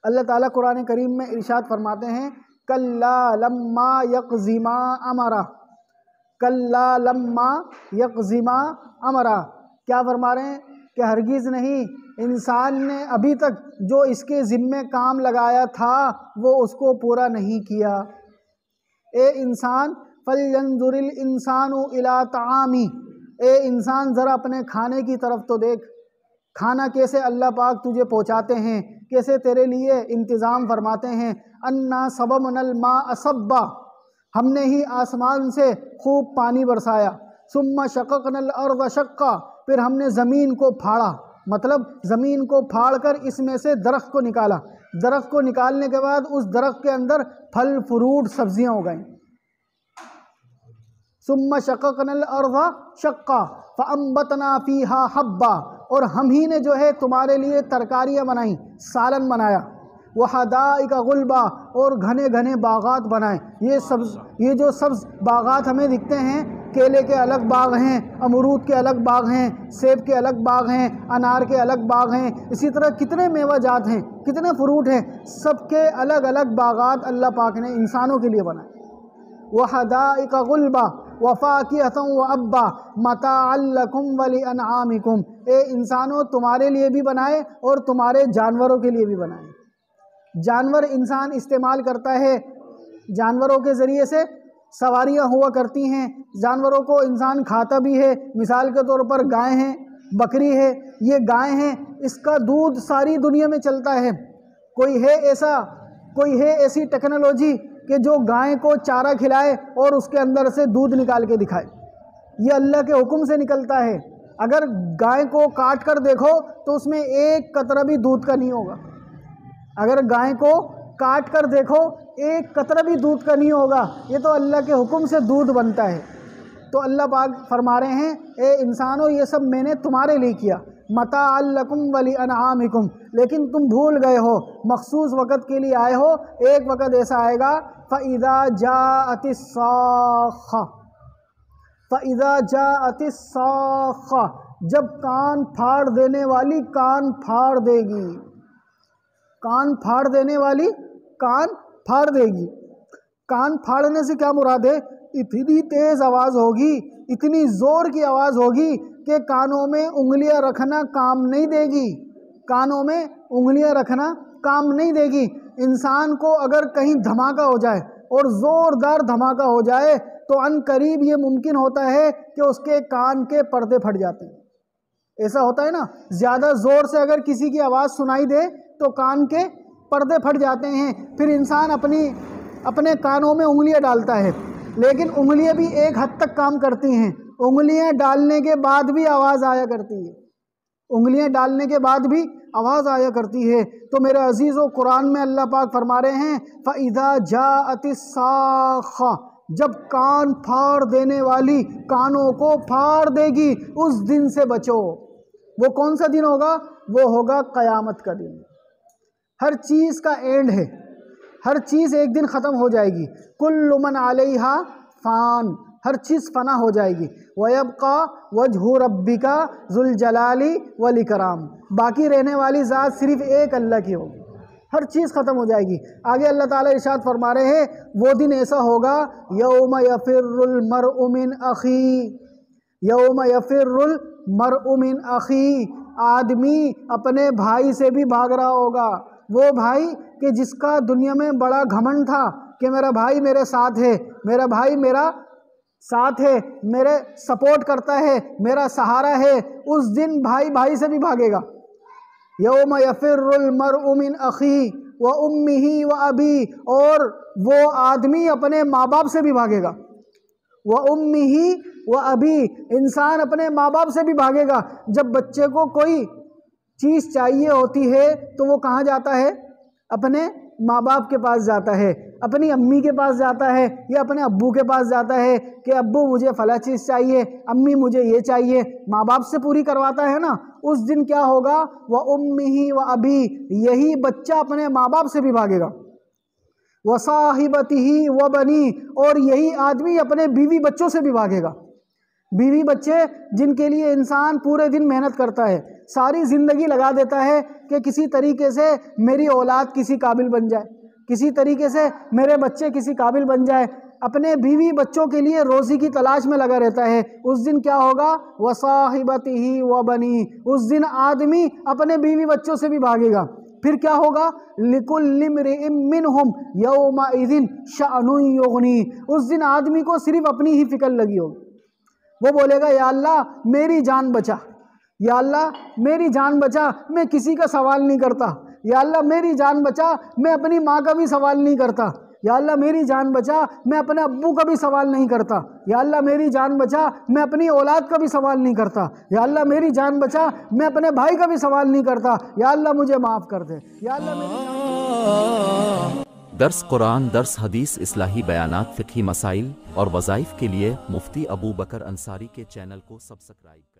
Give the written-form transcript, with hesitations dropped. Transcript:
اللہ تعالیٰ قرآن کریم میں ارشاد فرماتے ہیں کلا لما یقضی ما امرا، کلا لما یقضی ما امرا، کیا فرما رہے ہیں کہ ہرگز نہیں، انسان نے ابھی تک جو اس کے ذمے کام لگایا تھا وہ اس کو پورا نہیں کیا۔ اے انسان فَلْيَنْظُرِ الْإِنسَانُ إِلَىٰ طَعَامِهِ، اے انسان ذرا اپنے کھانے کی طرف تو دیکھ، کھانا کیسے اللہ پاک تجھے پہنچاتے ہیں، کیسے تیرے لیے انتظام فرماتے ہیں۔ اَنَّا صَبَبْنَا الْمَاءَ صَبًّا، ہم نے ہی آسمان سے خوب پانی برسایا۔ ثُمَّ شَقَقْنَا الْأَرْضَ شَقًّا، پھر ہم نے زمین کو پھاڑا، مطلب زمین کو پھاڑ کر اس میں سے درخت کو نکالا، درخت کو نکالنے کے بعد اس درخت کے اندر پھل فروٹ سبزیاں ہو گئیں۔ ثم شققنا الارض شقا فانبتنا فیہا حبا، اور ہم ہی نے جو ہے تمہارے لیے ترکاریاں بنائیں، سالن بنایا، وحدائق غلبا، اور گھنے گھنے باغات بنائے۔ یہ جو سبز باغات ہمیں دکھتے ہیں، کیلے کے الگ باغ ہیں، امرود کے الگ باغ ہیں، سیب کے الگ باغ ہیں، انار کے الگ باغ ہیں، اسی طرح کتنے میوہ جات ہیں، کتنے فروٹ ہیں، سب کے الگ الگ باغات اللہ پاک نے انسانوں کے لیے بنائے۔ وحدائق غلبا وفاکہۃ وابا متاعا لکم ولانعامکم، اے انسانوں تمہارے لیے بھی بنائے اور تمہارے جانوروں کے لیے بھی بنائے۔ جانور انسان استعمال کرتا ہے، جانوروں کے ذریعے سے سواریاں ہوا کرتی ہیں، جانوروں کو انسان کھاتا بھی ہے۔ مثال کے طور پر گائے ہیں، بکری ہے، یہ گائے ہیں، اس کا دودھ ساری دنیا میں چلتا ہے۔ کوئی ہے ایسی ٹیکنالوجی کہ جو گائے کو چارہ کھلائے اور اس کے اندر سے دودھ نکال کے دکھائے؟ یہ اللہ کے حکم سے نکلتا ہے۔ اگر گائے کو کاٹ کر دیکھو تو اس میں ایک قطرہ بھی دودھ کا نہیں ہوگا، اگر گائے کو کاٹ کر دیکھو ایک قطرہ بھی دودھ کا نہیں ہوگا، یہ تو اللہ کے حکم سے دودھ بنتا ہے۔ تو اللہ پاک فرما رہے ہیں اے انسانوں یہ سب میں نے تمہارے لیے کیا، متاعا لکم ولانعامکم، لیکن تم بھول گئے ہو، مخصوص وقت کے لیے آئے ہو، ایک وقت ایسا آئے گا فَإِذَا جَاءَتِ الصَّاخَّةُ، فَإِذَا جَاءَتِ الصَّاخَّةُ، جب کان پھاڑ دینے والی کان پھاڑ دے گی، کان پھاڑ دینے والی کان پھاڑ دے گی۔ کان پھاڑنے سے کیا مراد ہے؟ اتنی تیز آواز ہوگی، اتنی زور کی آواز ہوگی کہ کانوں میں انگلیاں رکھنا کام نہیں دے گی، کانوں میں انگلیاں رکھنا کام نہیں دے گی۔ انسان کو اگر کہیں دھماکہ ہو جائے اور زوردار دھماکہ ہو جائے تو عن قریب یہ ممکن ہوتا ہے کہ اس کے کان کے پردے پھٹ جاتے ہیں۔ ایسا ہوتا ہے نا، زیادہ زور سے اگر کسی کی آواز سنائی دے تو کان کے پردے پھٹ جاتے ہیں، پھر انسان اپنے کانوں میں انگلیاں ڈالتا ہے، لیکن انگلیاں بھی ایک حد تک کام کرتی ہیں، انگلیاں ڈالنے کے بعد بھی آواز آیا کرتی ہے، انگلیاں ڈالنے کے بعد بھی آواز آیا کرتی ہے۔ تو میرے عزیزو قرآن میں اللہ پاک فرما رہے ہیں فَإِذَا جَاءَتِ الصَّاخَّةُ، جب کان پھاڑ دینے والی کانوں کو پھاڑ دے گی، اس دن سے بچو۔ وہ کون سا دن ہوگا؟ وہ ہوگا قیامت کا دن۔ ہر چیز کا اینڈ ہے، ہر چیز ایک دن ختم ہو جائے گی۔ کل من علیہا فان، ہر چیز فنا ہو جائے گی۔ وَيَبْقَى وَجْهُ رَبِّكَ ذُو الْجَلَالِ وَالْإِكْرَامِ، باقی رہنے والی ذات صرف ایک اللہ کی ہوگی، ہر چیز ختم ہو جائے گی۔ آگے اللہ تعالیٰ ارشاد فرما رہے ہیں وہ دن ایسا ہوگا یوم یفر المرء من اخیہ، یوم یفر المرء من اخیہ، آدمی اپنے بھائی سے بھی بھاگ رہا ہوگا۔ وہ بھائی کہ جس کا دنیا میں بڑا گھمنڈ تھا کہ میرا بھائی میرے ساتھ ہے، میرا بھائی میرا ساتھ ہے، میرے سپورٹ کرتا ہے، میرا سہارا ہے، اس دن بھائی بھائی سے بھی بھاگے گا۔ یوم یفر المرء من اخیہ وامہ وابیہ، اور وہ آدمی اپنے ماں باپ سے بھی بھاگے گا۔ وامہ وابیہ، انسان اپنے ماں باپ سے بھی بھاگے گا۔ جب بچے کو کوئی چیز چاہیے ہوتی ہے تو وہ کہاں جاتا ہے؟ اپنے ماں باپ کے پاس جاتا ہے، اپنی امی کے پاس جاتا ہے یا اپنے ابو کے پاس جاتا ہے کہ ابو مجھے فلاں چیز چاہیے، امی مجھے یہ چاہیے، ماں باپ سے پوری کرواتا ہے نا۔ اس دن کیا ہوگا؟ وَأُمِّهِ وَأَبِيهِ، یہی بچہ اپنے ماں باپ سے بھی بھاگے گا۔ وَصَاحِبَتِهِ وَبَنِيهِ، اور یہی آدمی اپنے بیوی بچوں سے بھی بھاگے گا۔ بیوی بچے جن کے لیے انسان پورے دن محنت کرتا ہے، ساری زندگی لگا دیتا ہے کہ کسی طریقے سے میری اولاد کسی قابل بن جائے، کسی طریقے سے میرے بچے کسی قابل بن جائے، اپنے بیوی بچوں کے لیے روزی کی تلاش میں لگا رہتا ہے، اس دن کیا ہوگا؟ وَصَاحِبَتِهِ وَبَنِيهِ، اس دن آدمی اپنے بیوی بچوں سے بھی بھاگے گا۔ پھر کیا ہوگا؟ لِكُلِّ امْرِئٍ مِّنْهُمْ يَوْمَئِذٍ شَأْنٌ يُغْنِيهِ، اس دن آدمی کو صرف اپنی ہی فکر لگی ہوگی۔ وہ بولے گا یا اللہ میری جان بچا، یا اللہ میری جان بچا، میں کسی کا سوال نہیں کرتا، یا اللہ میری جان بچا، میں اپنی ماں کا بھی سوال نہیں کرتا، یا اللہ میری جان بچا، میں اپنے ابو کا بھی سوال نہیں کرتا، یا اللہ میری جان بچا، میں اپنی اولاد کا بھی سوال نہیں کرتا، یا اللہ میری جان بچا، میں اپنے بھائی کا بھی سوال نہیں کرتا، یا اللہ مجھے معاف کر دے، یا اللہ میری درس قرآن، درس حدیث، اصلاحی بیانات، فقہی مسائل اور وظائف کے لیے مفتی ابو بکر انصاری کے چینل کو سبسکرائب کریں۔